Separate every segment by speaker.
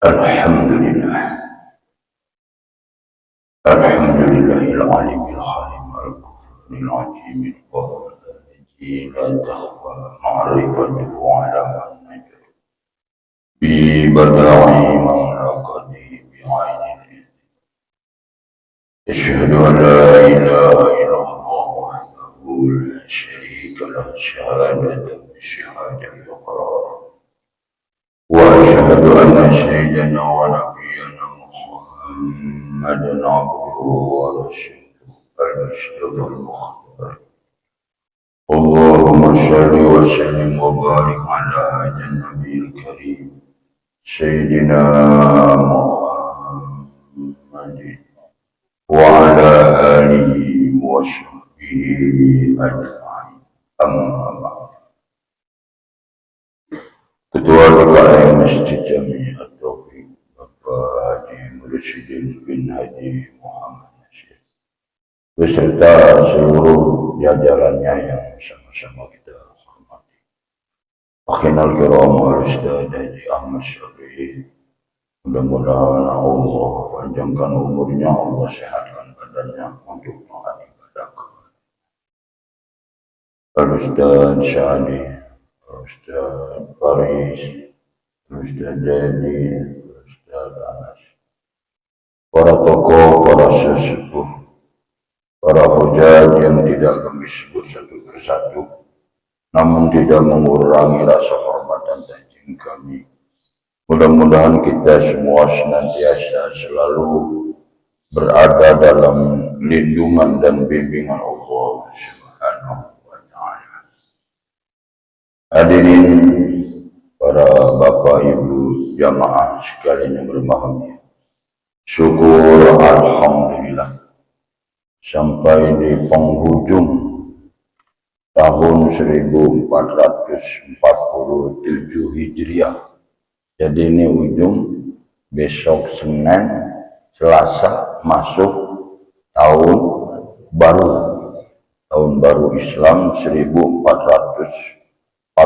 Speaker 1: Alhamdulillah. Alhamdulillahil alimil halim al-kufril ajimil qadil la takhfa ma'rifatu ala man najr bi bada'i mamlakati bi'ainil ashhadu an la ilaha illallah wahdahu la syarika lah syahadatan syahadatul iqrar wa ashhadu anna sayyidana wa nabiyyana محمد عبده ورسوله المصطفى المختار اللهم صل وسلم وبارك على هذا النبي الكريم سيدنا محمد وعلى آله وصحبه أجمعين أما بعد. Ketua DKM Masjid Jami At-Taufiq Bapak Haji Mursyidin bin Haji Muhammad Nasir beserta seluruh jajarannya yang sama-sama kita hormati. Akhinal kiram al-Ustaz Haji Ahmad Syarif, mudah-mudahan Allah panjangkan umurnya, Allah sehatkan badannya untuk mengibadah. Al-Ustaz Syahdi, Al-Ustaz Faris, Al-Ustaz Jadi, Al-Ustaz Anas, para tokoh, para sesepuh, para hujat yang tidak kami sebut satu persatu, namun tidak mengurangi rasa hormat dan takjim kami. Mudah-mudahan kita semua senantiasa selalu berada dalam lindungan dan bimbingan Allah Subhanahu wa Ta'ala. Hadirin para bapak ibu jamaah sekalian yang berbahagia, syukur alhamdulillah sampai di penghujung tahun 1447 Hijriah. Jadi ini ujung, besok Senin, Selasa masuk tahun baru Islam 1448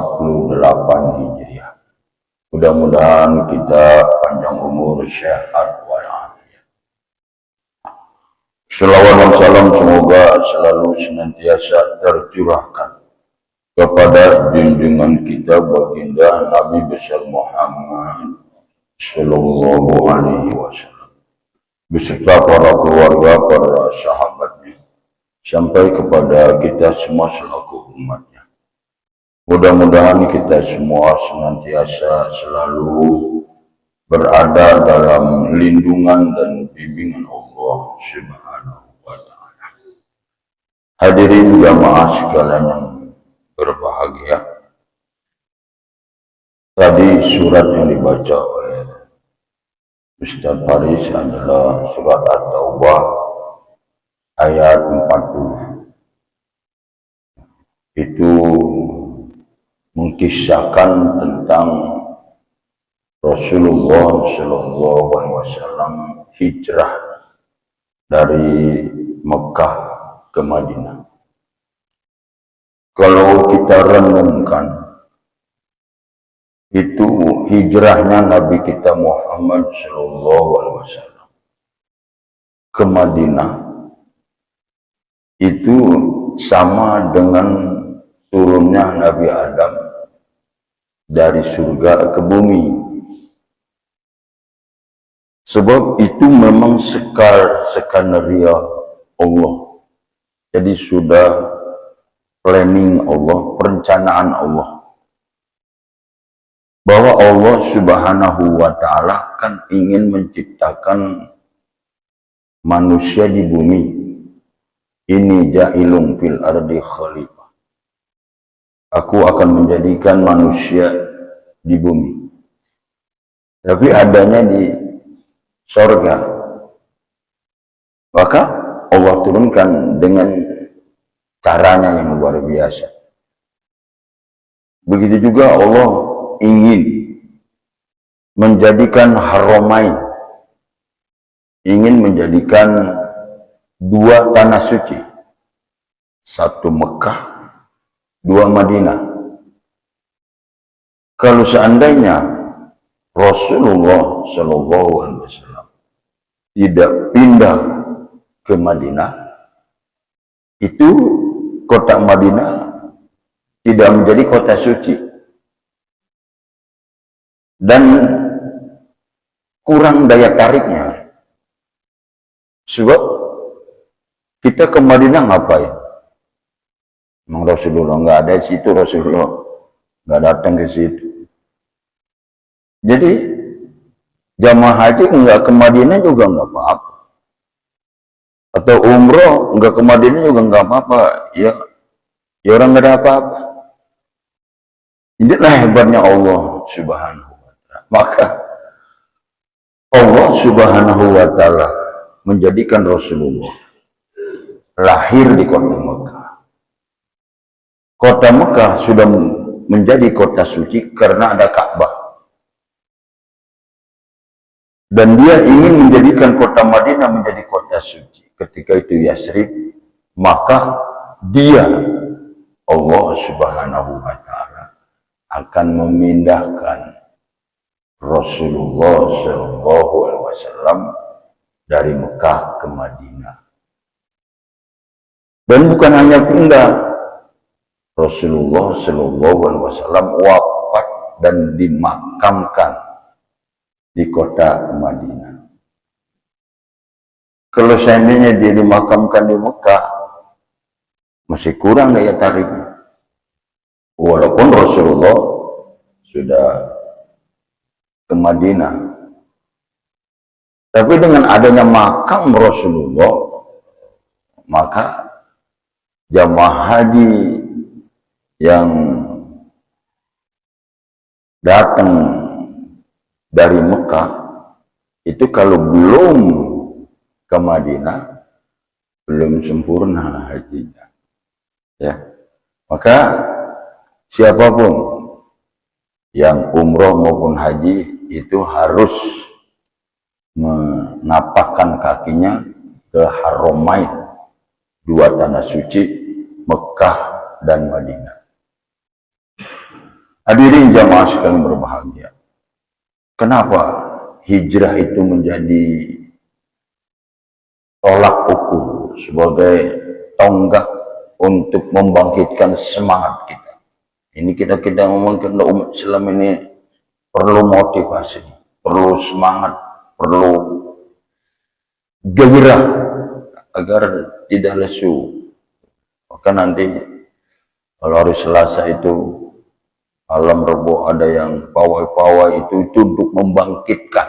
Speaker 1: Hijriah. Mudah-mudahan kita panjang umur, sehat walafiat. Selawat dan salam semoga selalu senantiasa tercurahkan kepada junjungan kita baginda Nabi besar Muhammad Sallallahu Alaihi Wasallam beserta para keluarga, para sahabatnya, sampai kepada kita semua selaku umatnya. Mudah-mudahan kita semua senantiasa selalu berada dalam lindungan dan bimbingan Allah Subhanahu wa Ta'ala. Hadirin jamaah sekalian yang berbahagia, tadi surat yang dibaca oleh Ustaz Faris adalah surat At-Taubah ayat 40. Itu mengkisahkan tentang Rasulullah Shallallahu Alaihi Wasallam hijrah dari Mekah ke Madinah. Kalau kita renungkan, itu hijrahnya Nabi kita Muhammad Shallallahu Alaihi Wasallam ke Madinah itu sama dengan turunnya Nabi Adam dari surga ke bumi. Sebab itu memang skenario Allah. Jadi sudah planning Allah, perencanaan Allah. Bahwa Allah Subhanahu wa Ta'ala kan ingin menciptakan manusia di bumi. Ini ja'ilun fil ardi khalifah. Aku akan menjadikan manusia di bumi. Tapi adanya di sorga. Maka Allah turunkan dengan caranya yang luar biasa. Begitu juga Allah ingin menjadikan haramain, ingin menjadikan dua tanah suci, satu Mekah, dua Madinah. Kalau seandainya Rasulullah Shallallahu Alaihi Wasallam tidak pindah ke Madinah, itu kota Madinah tidak menjadi kota suci dan kurang daya tariknya. Sebab kita ke Madinah ngapain? Memang Rasulullah nggak ada di situ, Rasulullah nggak datang ke situ. Jadi jamaah haji nggak ke Madinah juga nggak apa-apa, atau umroh nggak ke Madinah juga nggak apa-apa. Ya orang nggak ada apa-apa. Inilah hebatnya Allah Subhanahu wa Ta'ala. Maka Allah Subhanahu wa Ta'ala menjadikan Rasulullah lahir di kota Mekah. Kota Mekah sudah menjadi kota suci karena ada Ka'bah. Dan dia ingin menjadikan kota Madinah menjadi kota suci. Ketika itu Yasrib, maka dia, Allah Subhanahu wa Ta'ala, akan memindahkan Rasulullah Shallallahu Alaihi Wasallam dari Mekah ke Madinah. Dan bukan hanya pindah, Rasulullah Shallallahu Alaihi Wasallam wafat dan dimakamkan di kota Madinah. Kalau seandainya dia dimakamkan di Mekah, masih kurang daya tariknya. Walaupun Rasulullah sudah ke Madinah, tapi dengan adanya makam Rasulullah, maka jamaah haji yang datang dari Mekah itu kalau belum ke Madinah belum sempurna hajinya, ya. Maka siapapun yang umroh maupun haji itu harus menapakkan kakinya ke Haramain, dua tanah suci Mekah dan Madinah. Hadirin jamaah sekalian berbahagia, kenapa hijrah itu menjadi tolak ukur sebagai tonggak untuk membangkitkan semangat kita? Ini kita ngomongin umat Islam ini perlu motivasi, perlu semangat, perlu gairah agar tidak lesu. Maka nanti kalau hari Selasa itu malam Rabu ada yang pawai-pawai itu untuk membangkitkan.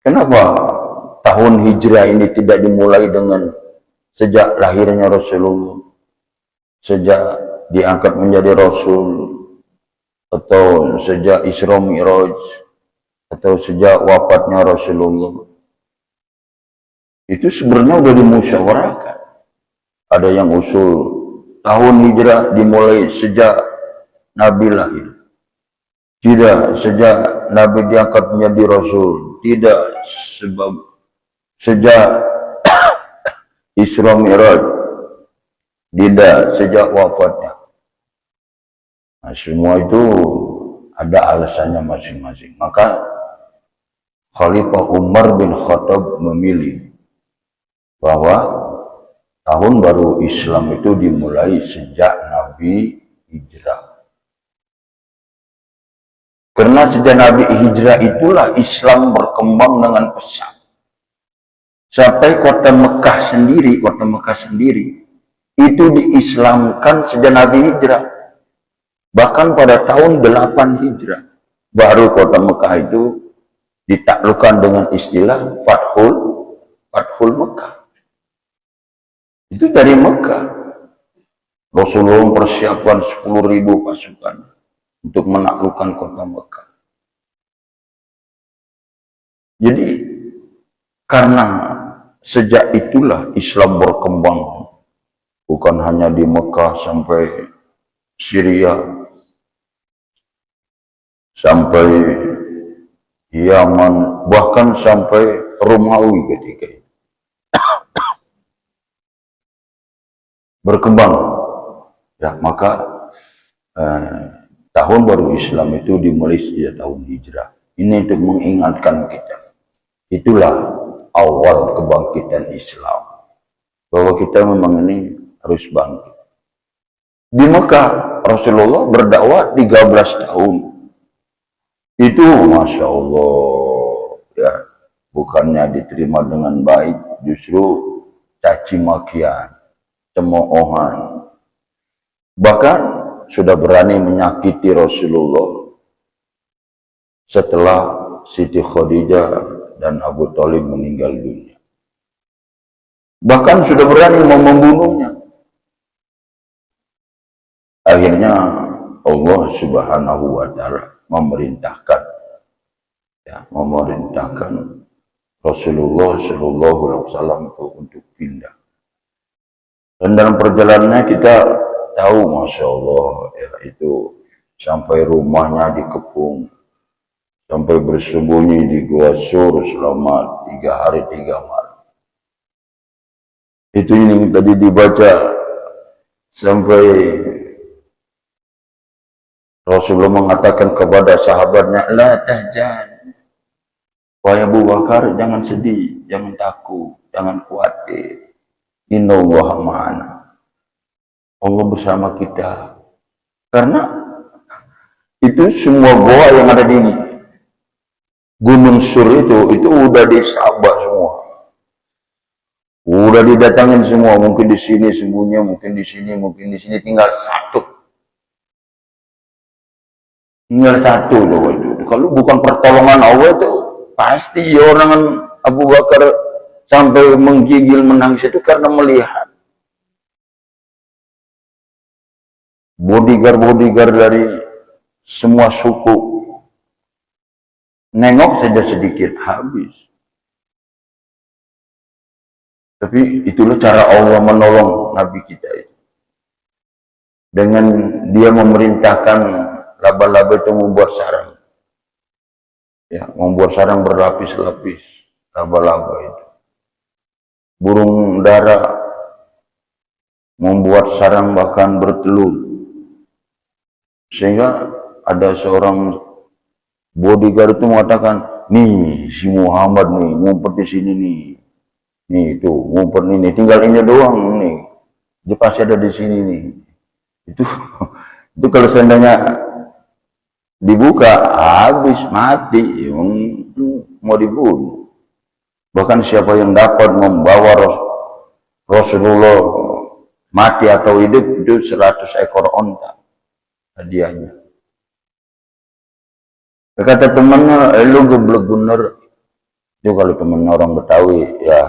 Speaker 1: Kenapa tahun hijrah ini tidak dimulai dengan sejak lahirnya Rasulullah, sejak diangkat menjadi Rasul, atau sejak Isra Mi'raj, atau sejak wafatnya Rasulullah? Itu sebenarnya sudah dimusyawarahkan. Ada yang usul tahun hijrah dimulai sejak Nabi lahir. Tidak sejak Nabi diangkat menjadi Rasul. Tidak sebab sejak Isra Mi'raj. Tidak sejak wafatnya. Nah, semua itu ada alasannya masing-masing. Maka Khalifah Umar bin Khattab memilih bahwa tahun baru Islam itu dimulai sejak Nabi hijrah. Karena sejak Nabi hijrah itulah Islam berkembang dengan pesat. Sampai kota Mekah sendiri itu diislamkan sejak Nabi hijrah. Bahkan pada tahun 8 hijrah baru kota Mekah itu ditaklukkan dengan istilah Fathul Mekah. Itu dari Mekah. Rasulullah mempersiapkan 10.000 pasukan untuk menaklukkan kota Mekah. Jadi karena sejak itulah Islam berkembang, bukan hanya di Mekah, sampai Syria, sampai Yaman, bahkan sampai Romawi ketika itu berkembang. Ya, maka tahun baru Islam itu dimulai sejak tahun hijrah. Ini untuk mengingatkan kita. Itulah awal kebangkitan Islam. Bahwa kita memang ini harus bangkit. Di Mekah, Rasulullah berdakwah 13 tahun. Itu Masya Allah, ya, bukannya diterima dengan baik, justru caci makian, cemoohan. Bahkan sudah berani menyakiti Rasulullah setelah Siti Khadijah dan Abu Thalib meninggal dunia. Bahkan sudah berani mau membunuhnya. Akhirnya Allah Subhanahu wa Ta'ala memerintahkan Rasulullah Shallallahu Alaihi Wasallam untuk pindah. Dan dalam perjalanannya kita tahu, Masya Allah, ya, itu sampai rumahnya dikepung, sampai bersembunyi di Gua Sur selama 3 hari 3 malam. Itu yang tadi dibaca sampai Rasulullah mengatakan kepada sahabatnya, la tahzan, wahai Abu Bakar, jangan sedih, jangan takut, jangan khawatir. Innallaha ma'ana. Allah bersama kita. Karena itu semua goa yang ada di Gunung Sur itu udah disabak semua. Udah didatangin semua, mungkin di sini sembunyi, mungkin di sini, tinggal satu. Tinggal satu loh itu. Kalau bukan pertolongan Allah itu pasti orang Abu Bakar sampai menggigil menangis itu karena melihat bodyguard dari semua suku nengok saja sedikit habis. Tapi itulah cara Allah menolong Nabi kita itu. Dengan dia memerintahkan laba-laba itu membuat sarang. Ya, membuat sarang berlapis-lapis laba-laba itu. Burung dara membuat sarang bahkan bertelur. Sehingga ada seorang bodyguard itu mengatakan, nih si Muhammad nih ngumpet di sini nih. Nih itu ngumpet nih, tinggal ini doang nih. Dia pasti ada di sini nih. Itu kalau seandainya dibuka habis mati, mau dibunuh. Bahkan siapa yang dapat membawa Rasulullah mati atau hidup itu 100 ekor onta hadiahnya. Kata temannya, lu geblek bener. Itu kalau temen orang Betawi ya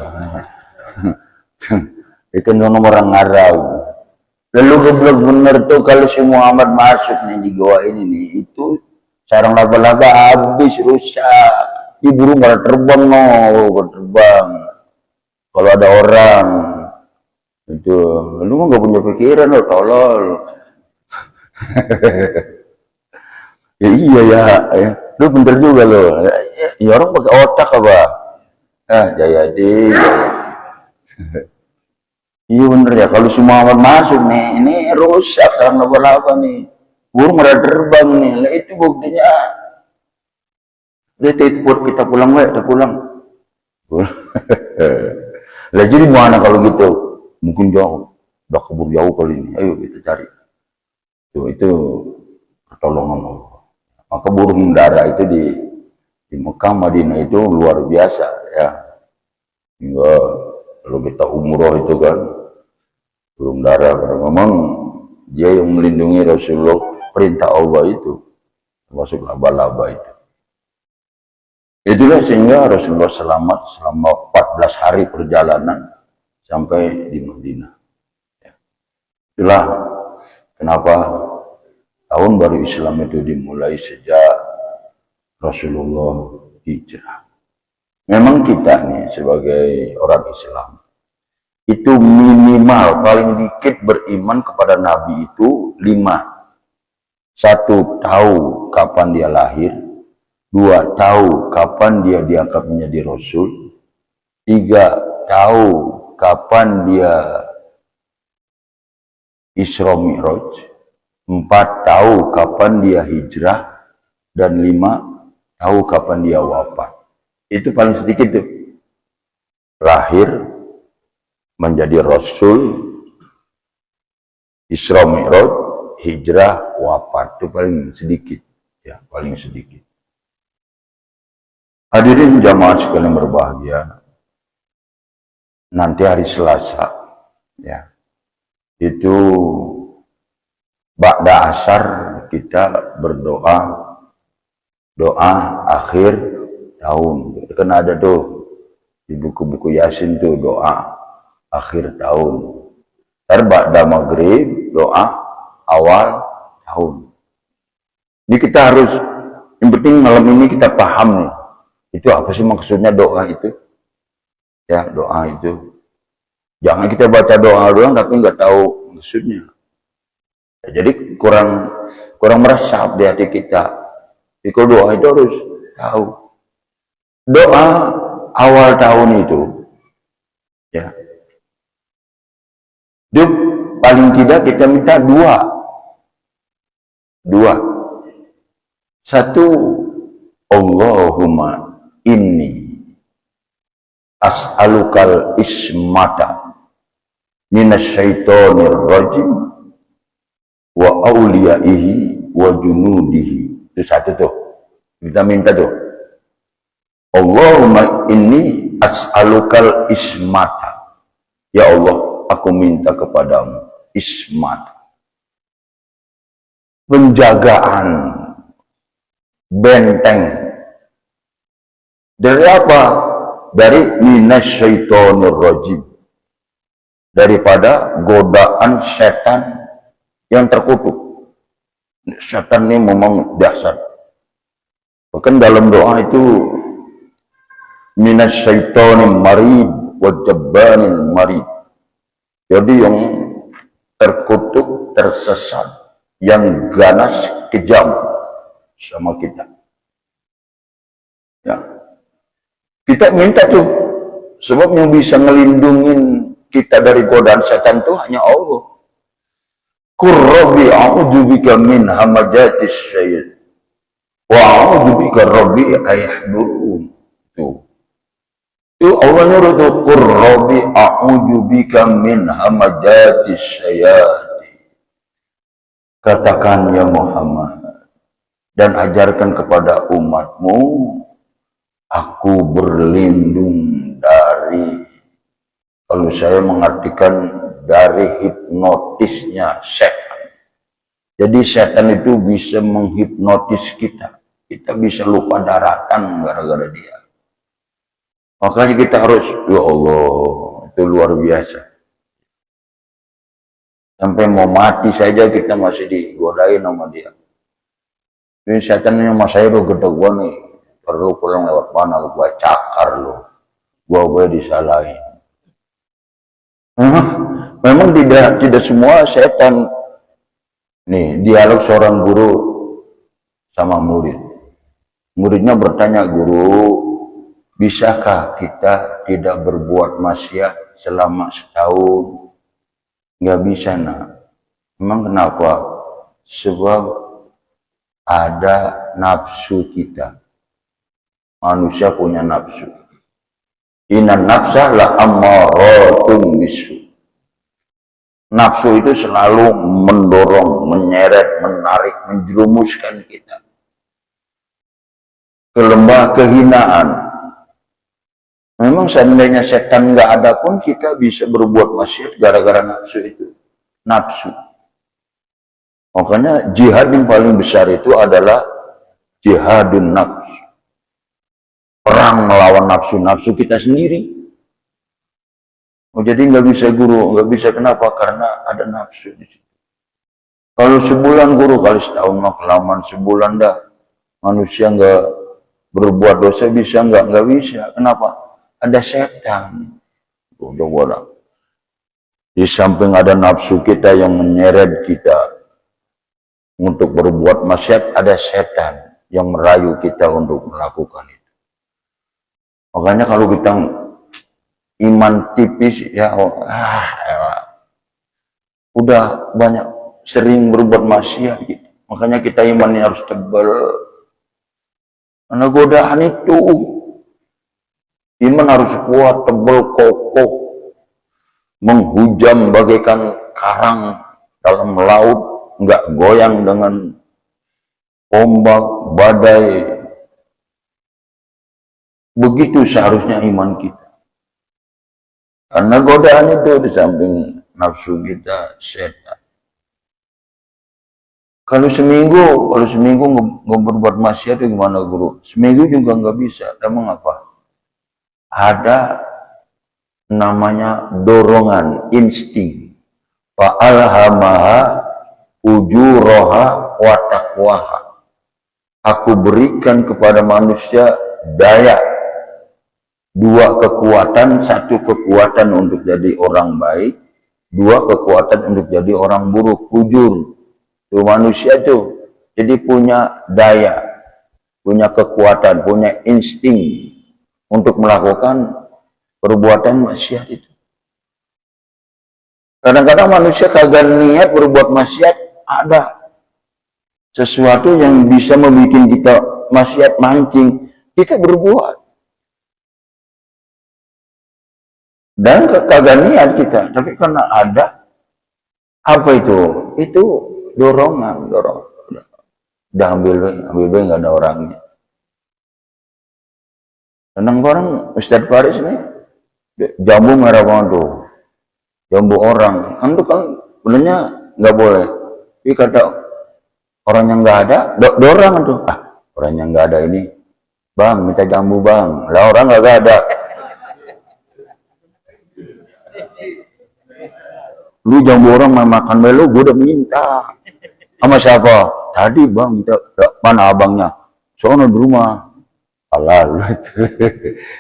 Speaker 1: itu orang Arab. Lalu geblek bener tuh kalau si Muhammad masuk nih di goa ini nih, itu sarang laba-laba habis, rusak. Ini burung pada terbang, terbang. Kalau ada orang itu, lu mah gak punya pikiran lo, tolol. Ya iya ya, lu bener juga lo. Ya orang pakai otak apa? Jayadi. Iya bener ya, kalau si Muhammad masuk nih, ini rusak sarang laba-laba nih. Burung pada terbang nih, lah itu buktinya. Lihat itu buat kita pulang, kita pulang. Lah jadi mana kalau gitu? Mungkin jauh, udah keburu jauh kali ini. Ayo kita cari. Itu pertolongan Allah. Maka burung dara itu di Mekah Madinah itu luar biasa ya. Hingga kalau kita umroh itu kan burung dara, karena memang dia yang melindungi Rasulullah, perintah Allah itu termasuk laba-laba itu. Itulah sehingga Rasulullah selamat selama 14 hari perjalanan sampai di Madinah. Itulah kenapa tahun baru Islam itu dimulai sejak Rasulullah hijrah. Memang kita nih sebagai orang Islam itu minimal paling dikit beriman kepada Nabi itu 5. 1, tahu kapan dia lahir. 2, tahu kapan dia diangkat menjadi Rasul. 3, tahu kapan dia Isra Mi'raj. 4 tahu kapan dia hijrah, dan 5 tahu kapan dia wafat. Itu paling sedikit tuh. Lahir, menjadi Rasul, Isra Mi'raj, hijrah, wafat. Itu paling sedikit. Ya, paling sedikit. Hadirin jamaah sekalian berbahagia. Nanti hari Selasa, ya, itu ba'da asar kita berdoa, doa akhir tahun. Kan ada tuh di buku-buku Yasin tuh doa akhir tahun. Ba'da maghrib doa awal tahun. Jadi kita harus, yang penting malam ini kita paham nih, itu apa sih maksudnya doa itu? Ya, doa itu. Jangan kita baca doa doang tapi nggak tahu maksudnya. Ya, jadi kurang meresap di hati kita. Jadi kalau doa itu harus tahu. Doa awal tahun itu, ya, itu paling tidak kita minta dua. Satu, Allahumma inni as'alukal ismata minasyaitonir rajim wa awliyaihi wa junudihi. Itu satu tuh. Kita minta tuh. Allahumma inni as'alukal ismata. Ya Allah, aku minta kepadamu ismat. Penjagaan, benteng. Dari apa? Dari minasyaitonir rajim. Daripada godaan setan yang terkutuk. Setan ini memang dasar. Bahkan dalam doa itu minasyaitonir marid wa jabbanil marid. Jadi yang terkutuk, tersesat, yang ganas, kejam sama kita. Ya. Kita minta tuh, sebab yang bisa ngelindungin kita dari godaan setan itu hanya Allah. Qur rabbi a'udzubika min hamajatis syaitan wa a'udzubika rabbi ayahdurun. Tuh. Itu Allah nyuruh tuh, Qur rabbi a'udzubika min hamajatis syaitan. Katakan ya Muhammad, dan ajarkan kepada umatmu, aku berlindung dari, kalau saya mengartikan dari hipnotisnya setan. Jadi setan itu bisa menghipnotis kita. Kita bisa lupa daratan gara-gara dia. Makanya kita harus, ya Allah, itu luar biasa. Sampai mau mati saja kita masih digodain sama dia. Ini setan ini mas saya gede gua nih. Perlu pulang lewat mana, gua cakar lo. Gua disalahin. Memang tidak semua setan. Nih, dialog seorang guru sama murid. Muridnya bertanya, guru, bisakah kita tidak berbuat maksiat selama setahun? Nggak bisa, nak. Emang kenapa? Sebab ada nafsu kita. Manusia punya nafsu. Inna nafsa la ammaratun bisu. Nafsu itu selalu mendorong, menyeret, menarik, menjerumuskan kita ke lembah kehinaan. Memang seandainya setan nggak ada pun kita bisa berbuat maksiat gara-gara nafsu itu. Nafsu. Makanya jihad yang paling besar itu adalah jihadun nafs. Perang melawan nafsu-nafsu kita sendiri. Oh, jadi nggak bisa guru, nggak bisa kenapa? Karena ada nafsu di situ. Kalau sebulan guru, kali setahun mah kelamaan sebulan dah. Manusia nggak berbuat dosa bisa nggak bisa. Kenapa? Ada setan. Udah. Di samping ada nafsu kita yang menyeret kita untuk berbuat maksiat, ada setan yang merayu kita untuk melakukan itu. Makanya kalau kita iman tipis, ya udah banyak sering berbuat maksiat gitu. Makanya kita imannya harus tebal. Karena godaan itu iman harus kuat, tebal, kokoh, menghujam bagaikan karang dalam laut, nggak goyang dengan ombak, badai. Begitu seharusnya iman kita. Karena godaan itu di samping nafsu kita, setan. Kalau seminggu nggak berbuat maksiat itu gimana guru? Seminggu juga nggak bisa. Emang apa? Ada namanya dorongan, insting. Fa'alhamaha ujuraha wa taqwaha. Aku berikan kepada manusia daya, dua kekuatan, satu kekuatan untuk jadi orang baik, dua kekuatan untuk jadi orang buruk, fujur. Tuh manusia tuh jadi punya daya, punya kekuatan, punya insting untuk melakukan perbuatan maksiat itu. Kadang-kadang manusia kagak niat berbuat maksiat, ada sesuatu yang bisa membuat kita maksiat, mancing, kita berbuat. Dan kagak niat kita, tapi karena ada apa itu? Itu dorongan. Udah ambil nggak ada orangnya. Tenang bareng Ustadz Faris nih, jambu merah banget tuh, jambu orang. Kan tuh kan sebenarnya nggak boleh. Tapi kata orang yang nggak ada, dorang tuh. Orang yang nggak ada ini, bang minta jambu bang. Lah orang nggak ada. Lu jambu orang makan melu, gue udah minta. Sama siapa? Tadi bang, minta. Mana abangnya? Soalnya di rumah. Alah, lu itu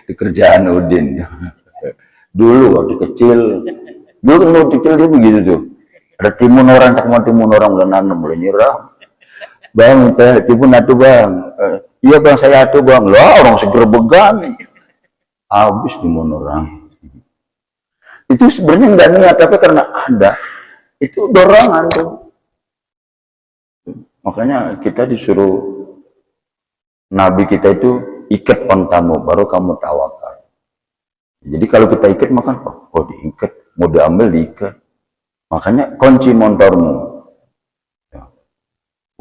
Speaker 1: di kerjaan Udin. Dulu waktu kecil, dia begitu tuh. Ada timun orang, tak mau timun orang udah nanam, mulai nyerah. Bang, minta timun atuh bang. Iya bang, saya atuh bang. Lah orang seger began. Habis timun orang. Itu sebenarnya nggak niat, tapi karena ada, itu dorongan tuh. Makanya kita disuruh, Nabi kita itu ikat ontamu, baru kamu tawakal. Jadi kalau kita ikat makan, oh diikat, mau diambil diikat. Makanya kunci motormu, ya.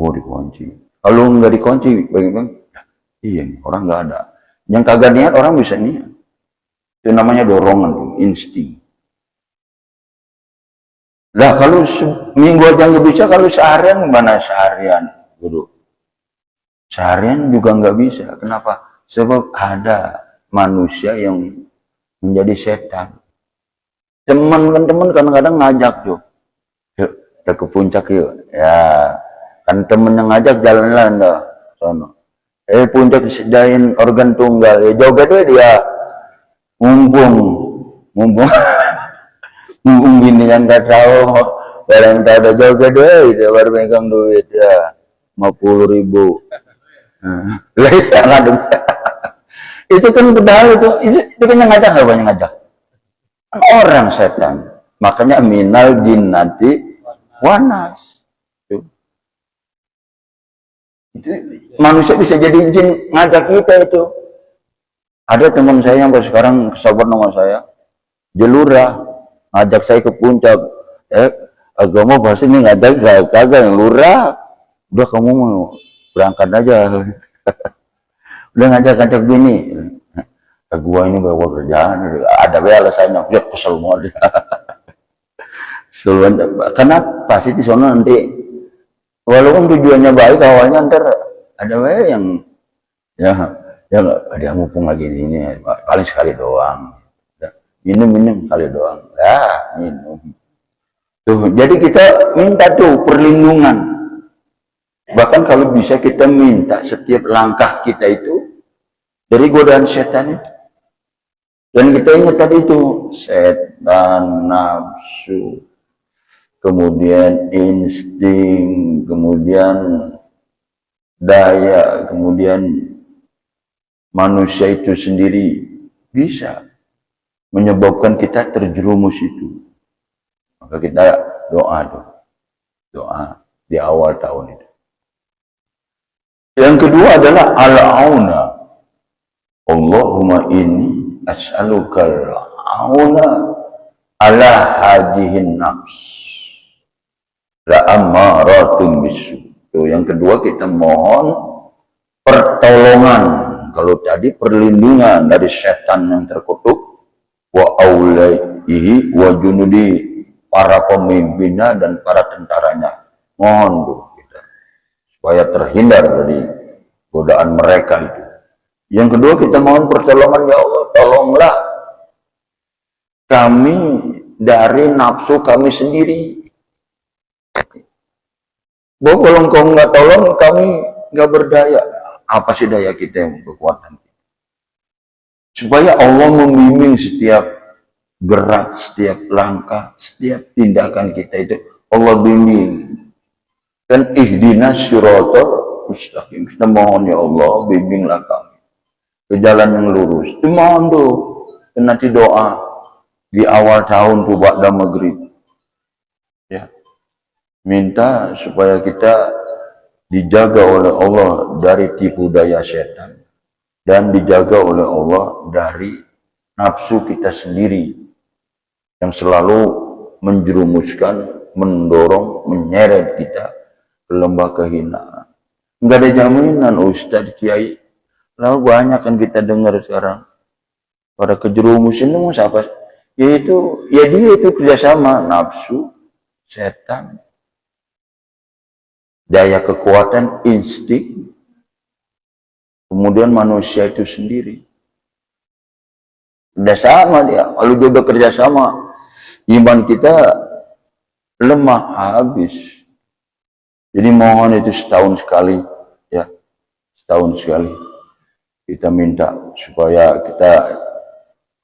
Speaker 1: Oh dikunci. Kalau nggak dikunci, bagaimana? Iya, orang nggak ada. Yang kagak niat orang bisa niat. Itu namanya dorongan, insting. Lah kalau minggu aja nggak bisa, kalau seharian gimana seharian, guru? Seharian juga nggak bisa. Kenapa? Sebab ada manusia yang menjadi setan. Teman-teman kadang-kadang ngajak tuh, yuk kita ke puncak yuk. Ya kan temen yang ngajak jalan-jalan dah, sono. Puncak disediain organ tunggal, ya joget dia, mumpung. Mumpung gini yang gak tahu, kalau tak ada joget dia baru megang duit ya 50.000. Lah itu kan padahal itu kan yang ngajak, nggak banyak ngajak orang setan. Makanya minal jinnati wanas. Itu manusia bisa jadi jin ngajak kita itu. Ada teman saya yang sekarang kesabar nama saya, Jelura, ngajak saya ke puncak. Agama bahasa ini ngajak kagak yang lurah. Udah kamu mau berangkat aja. Udah ngajak gini. Gua ini bawa kerjaan, ada alasannya, dia kesel banget. Karena pasti di sana nanti, walaupun tujuannya baik awalnya, ntar ada yang dia mumpung lagi ini, paling sekali doang. Minum kali doang. Minum. Tuh, jadi kita minta tuh perlindungan. Bahkan kalau bisa kita minta setiap langkah kita itu dari godaan setan itu. Dan kita ingat tadi itu, setan, nafsu, kemudian insting, kemudian daya, kemudian manusia itu sendiri bisa menyebabkan kita terjerumus itu. Maka kita doa tuh. Doa di awal tahun itu. Yang kedua adalah al-auna. Allahumma inni as'alukal auna ala hadihin nafs la ammaratun bisu. Yang kedua kita mohon pertolongan. Kalau tadi perlindungan dari setan yang terkutuk, wa aulaihi wa junudi, para pemimpinnya dan para tentaranya. Mohon tuh kita supaya terhindar dari godaan mereka itu. Yang kedua kita mohon pertolongan, ya Allah, tolonglah kami dari nafsu kami sendiri. Bahwa kalau engkau nggak tolong, kami nggak berdaya. Apa sih daya kita yang kekuatan? Supaya Allah membimbing setiap gerak, setiap langkah, setiap tindakan kita itu Allah bimbing. Dan ihdinas siratal mustaqim. Kita mohon, ya Allah, bimbinglah kami ke jalan yang lurus. Itu mohon tuh. Dan nanti doa di awal tahun tuh ba'da maghrib. Ya. Minta supaya kita dijaga oleh Allah dari tipu daya setan dan dijaga oleh Allah dari nafsu kita sendiri yang selalu menjerumuskan, mendorong, menyeret kita ke lembah kehinaan. Enggak ada jaminan, Ustadz, Kiai. Lalu banyak kan kita dengar sekarang pada kejerumusan itu siapa? Ya dia itu kerjasama nafsu, setan, daya kekuatan, insting, kemudian manusia itu sendiri. Udah sama dia. Kalau dia udah kerjasama, iman kita lemah habis. Jadi mohon itu setahun sekali, ya, setahun sekali kita minta supaya kita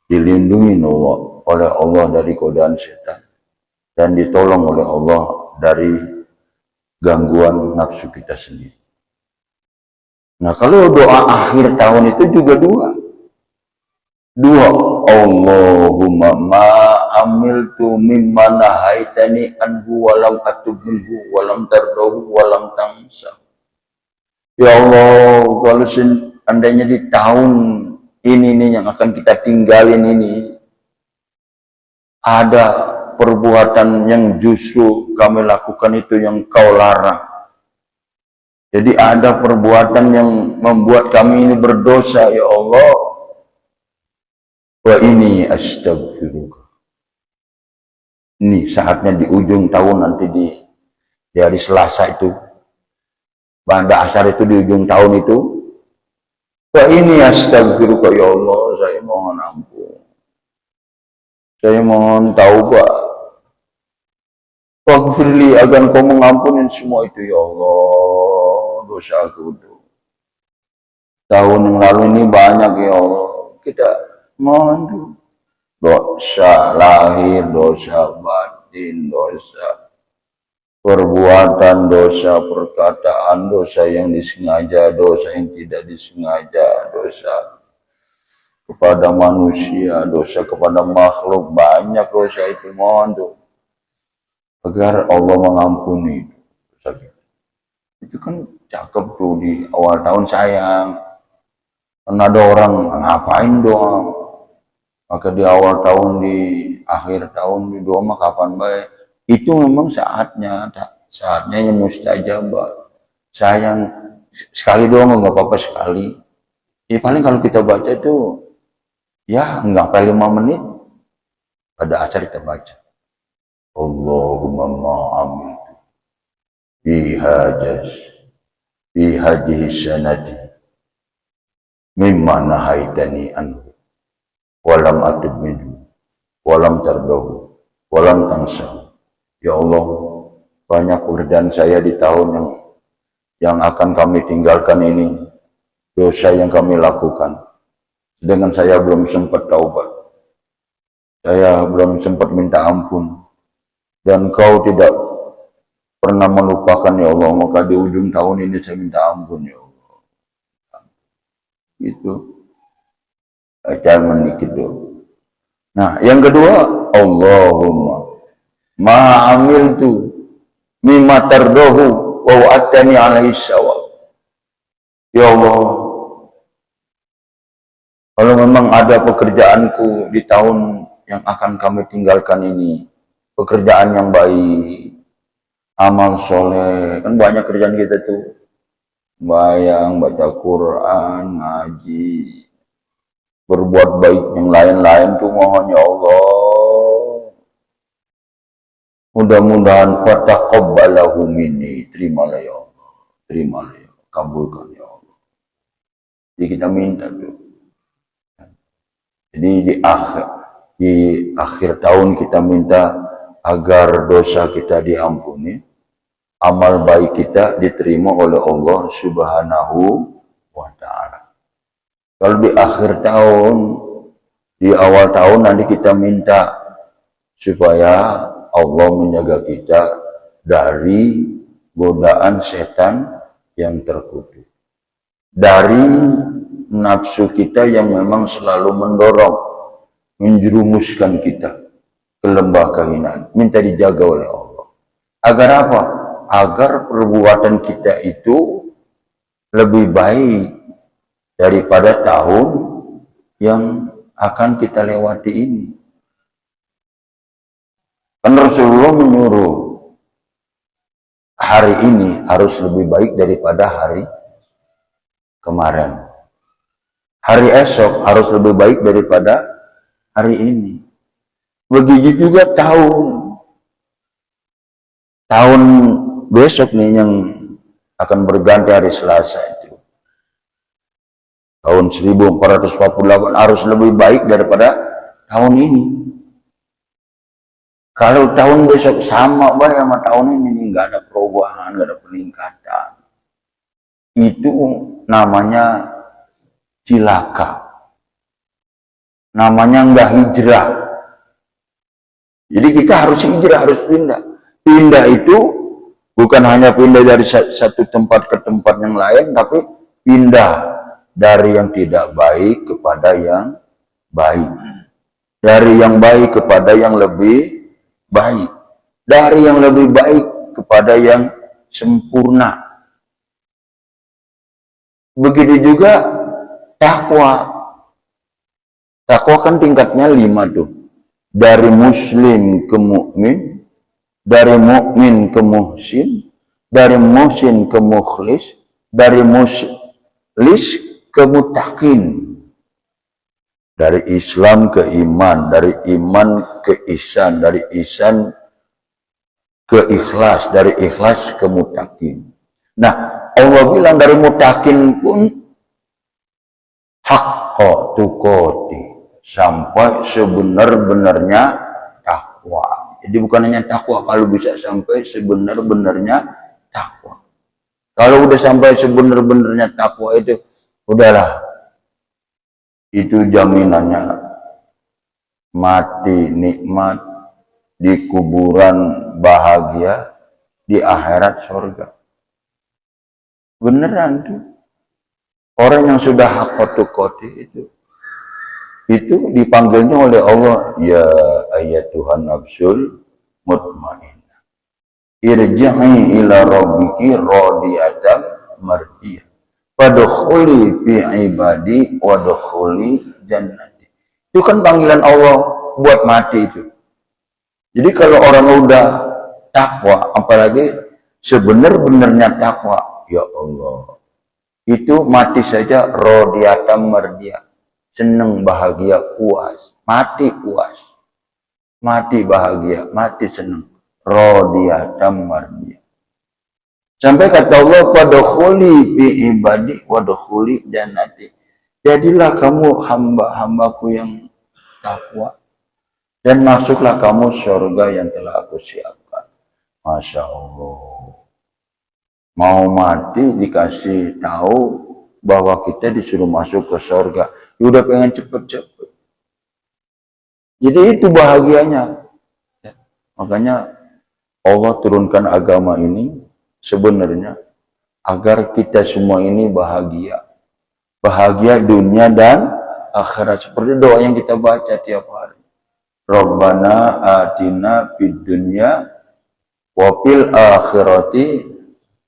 Speaker 1: dilindungi oleh Allah dari godaan setan dan ditolong oleh Allah dari gangguan nafsu kita sendiri. Nah, kalau doa akhir tahun itu juga dua, Allahumma ma amiltu mimma nahaitani anhu walam atubinhu walam tardahu walam tamsa. Ya Allah, kalau seandainya di tahun ini nih yang akan kita tinggalin ini ada perbuatan yang justru kami lakukan itu yang kau larang. Jadi ada perbuatan yang membuat kami ini berdosa, ya Allah. Wa ini astagfirullah. Ini saatnya di ujung tahun nanti di hari Selasa itu. Pada asar itu di ujung tahun itu. Wa ini astagfirullah, ya Allah, saya mohon ampun. Saya mohon taubat. Waghfirli, agar kau mengampuni semua itu, ya Allah, dosa aku itu. Tahun yang lalu ini banyak, ya Allah. Kita mohon dosa lahir, dosa batin, dosa perbuatan, dosa perkataan, dosa yang disengaja, dosa yang tidak disengaja, dosa kepada manusia, dosa kepada makhluk, banyak dosa itu. Mohon tuh agar Allah mengampuni dosa kita. Itu kan cakep tuh di awal tahun, sayang. Karena ada orang ngapain doa, maka di awal tahun, di akhir tahun, di doa mah kapan baik. Itu memang saatnya yang mustajabah. Sayang, sekali doa nggak apa-apa sekali. Ya paling kalau kita baca itu ya nggak sampai 5 menit. Pada asar kita baca Allahumma ma'amil fi hadhihi sanati mimma nahaitani anhu walam atub minhu walam tardahu walam tansa. Ya Allah, banyak pekerjaan saya di tahun yang akan kami tinggalkan ini, dosa yang kami lakukan, sedangkan saya belum sempat taubat, saya belum sempat minta ampun, dan kau tidak pernah melupakan, ya Allah. Maka di ujung tahun ini saya minta ampun, ya Allah. Itu jangan dikit dulu. Nah, yang kedua, Allahumma ma'amiltu mimma tardahu wa wa'adtani alaihi sawab. Ya Allah, kalau memang ada pekerjaanku di tahun yang akan kami tinggalkan ini, pekerjaan yang baik, amal soleh, kan banyak kerjaan kita tuh, bayang, baca Quran, ngaji, berbuat baik yang lain-lain tuh, mohon ya Allah, mudah-mudahan fataqabbalahu minni, terimalah ya Allah, terimalah ya Allah, kabulkan ya Allah. Jadi kita minta tuh. Jadi di akhir tahun kita minta agar dosa kita diampuni, amal baik kita diterima oleh Allah Subhanahu wa ta'ala. Kalau di akhir tahun, di awal tahun nanti kita minta supaya Allah menjaga kita dari godaan setan yang terkutuk, dari nafsu kita yang memang selalu mendorong, menjerumuskan kita ke lembah kehinaan. Minta dijaga oleh Allah. Agar apa? Agar perbuatan kita itu lebih baik daripada tahun yang akan kita lewati ini. Kan Rasulullah menyuruh hari ini harus lebih baik daripada hari kemarin. Hari esok harus lebih baik daripada hari ini. Begitu juga tahun besok nih yang akan berganti hari Selasa itu. Tahun 1448 harus lebih baik daripada tahun ini. Kalau tahun besok sama baik sama tahun ini, nggak ada perubahan, nggak ada peningkatan, itu namanya cilaka, namanya nggak hijrah. Jadi kita harus hijrah, harus pindah. Pindah itu bukan hanya pindah dari satu tempat ke tempat yang lain, tapi pindah dari yang tidak baik kepada yang baik, dari yang baik kepada yang lebih baik, dari yang lebih baik kepada yang sempurna. Begitu juga takwa. Takwa kan tingkatnya 5 tuh. Dari muslim ke mukmin, dari mukmin ke muhsin, dari muhsin ke mukhlis, dari mukhlis ke muttaqin. Dari Islam ke iman, dari iman ke ihsan, dari ihsan ke ikhlas, dari ikhlas ke muttaqin. Nah, Allah bilang dari muttaqin pun haqqa tuqati, sampai sebenar-benarnya takwa. Jadi bukan hanya takwa, kalau bisa sampai sebenar-benarnya takwa. Kalau udah sampai sebenar-benarnya takwa itu, udahlah. Itu jaminannya mati nikmat, di kuburan bahagia, di akhirat surga. Beneran tuh. Orang yang sudah haqqatu qati itu dipanggilnya oleh Allah, ya ayyatuhan nafsul mutmainnah, irji'i ila rabbiki radiyatan mardiyah, wadkhuli fi ibadi wadkhuli jannati. Itu kan panggilan Allah buat mati itu. Jadi kalau orang udah takwa, apalagi sebenar-benarnya takwa, ya Allah, itu mati saja radiyatan mardiyah, seneng, bahagia, puas, mati puas, mati bahagia, mati seneng, radiyatan mardiyah. Sampai kata Allah, wadkhuli fi ibadi wadkhuli jannati. Jadilah kamu hamba-hambaku yang takwa, dan masuklah kamu surga yang telah aku siapkan. Masya Allah. Mau mati dikasih tahu bahwa kita disuruh masuk ke surga. Ya udah pengen cepet-cepet. Jadi itu bahagianya. Makanya Allah turunkan agama ini sebenarnya agar kita semua ini bahagia. Bahagia dunia dan akhirat. Seperti doa yang kita baca tiap hari. Rabbana atina fid dunya Wafil akhirati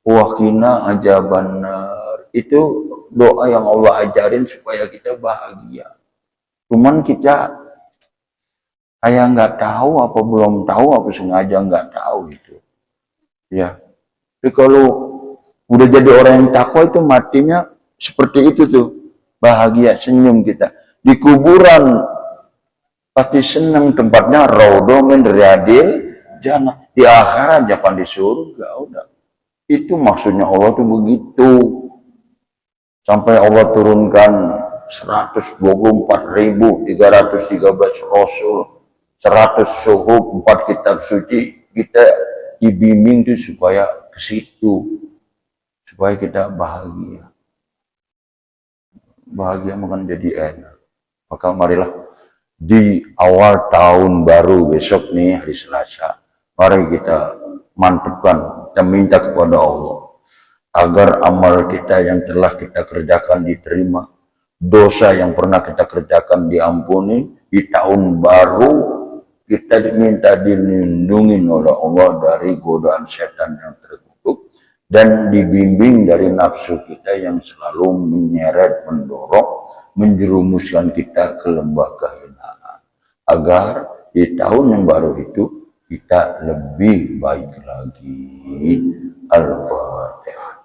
Speaker 1: waqina ajabannar. Itu doa yang Allah ajarin supaya kita bahagia. Cuman kita kayak nggak tahu apa belum tahu apa sengaja nggak tahu itu. Ya. Tapi kalau udah jadi orang yang takwa itu matinya seperti itu tuh. Bahagia, senyum kita. Di kuburan pasti senang tempatnya raudhah min riyadil jannah. Di akhirat jangan di surga udah. Itu maksudnya Allah tuh begitu. Sampai Allah turunkan 124.313 rasul, 100 suhuf, 4 kitab suci, kita dibimbing tuh supaya ke situ, supaya kita bahagia. Bahagia makan jadi enak. Maka marilah di awal tahun baru besok nih hari Selasa, mari kita mantapkan, kita minta kepada Allah agar amal kita yang telah kita kerjakan diterima, dosa yang pernah kita kerjakan diampuni. Di tahun baru kita minta dilindungi oleh Allah dari godaan setan yang terkutuk dan dibimbing dari nafsu kita yang selalu menyeret, mendorong, menjerumuskan kita ke lembah kehinaan, agar di tahun yang baru itu kita lebih baik lagi. Al-Fatihah.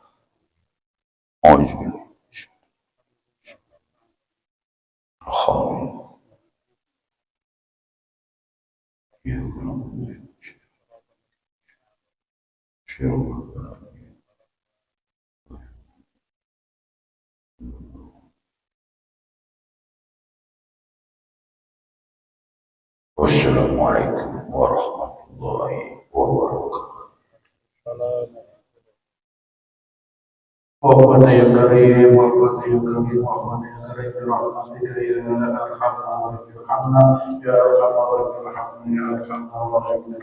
Speaker 1: Wassalamualaikum warahmatullahi wabarakatuh.
Speaker 2: Muhammad ya Karim, Muhammad ya Karim, Muhammad ya Karim, rahmatika ya arhamar rahimin, ya arhamar rahimin, ya arhamar rahimin.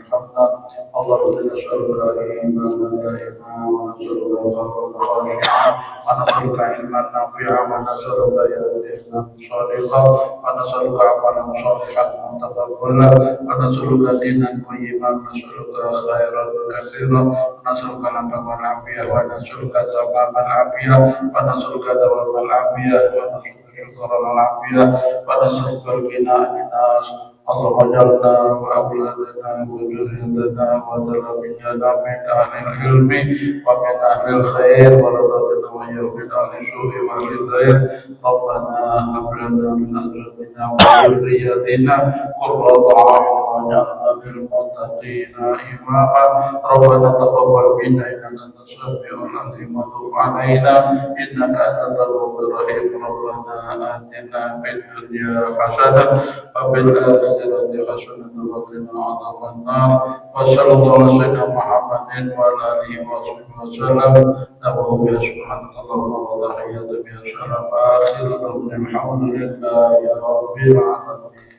Speaker 2: Allahumma nas'aluka imanan da'iman wa nas'aluka qalban khashi'an wa nas'aluka ilman nafi'an wa nas'aluka yaqinan shadiqan wa nas'aluka amalan shalihan mutaqabbalan wa nas'aluka dinan qayyiman wa nas'aluka khairan katsiran wa nas'aluka naf'an afiyah wa nas'aluka tamaman afiyah wa nas'aluka dawamal afiyah wa nas'aluka syukran afiyah wa nas'aluka al-ghina an-nas. Allahumma jalna wa awladana wa dhurriyatana wa dhurriyyatana min ahlil ilmi wa min ahlil khair wa razaqna wa min ahlil syuhi wa rizayr. Rabbana hab lana min azwajina wa dhurriyyatina qurrata a'yun waj'alna lil muttaqina imama. Rabbana taqabbal minna innaka antas samiul alim wa tub 'alaina innaka antat tawwabur rahim. Rabbana atina fid dunya hasanah wa fil akhirati hasanah wa qina adzaban nar. Wa sallallahu ala sayyidina Muhammadin wa ala alihi wa sahbihi wasallam. Nawawi bi subhanakallahumma wa bihamdika asyhadu an la ilaha illa anta astaghfiruka wa atubu ilaik. Alhamdulillahi rabbil alamin.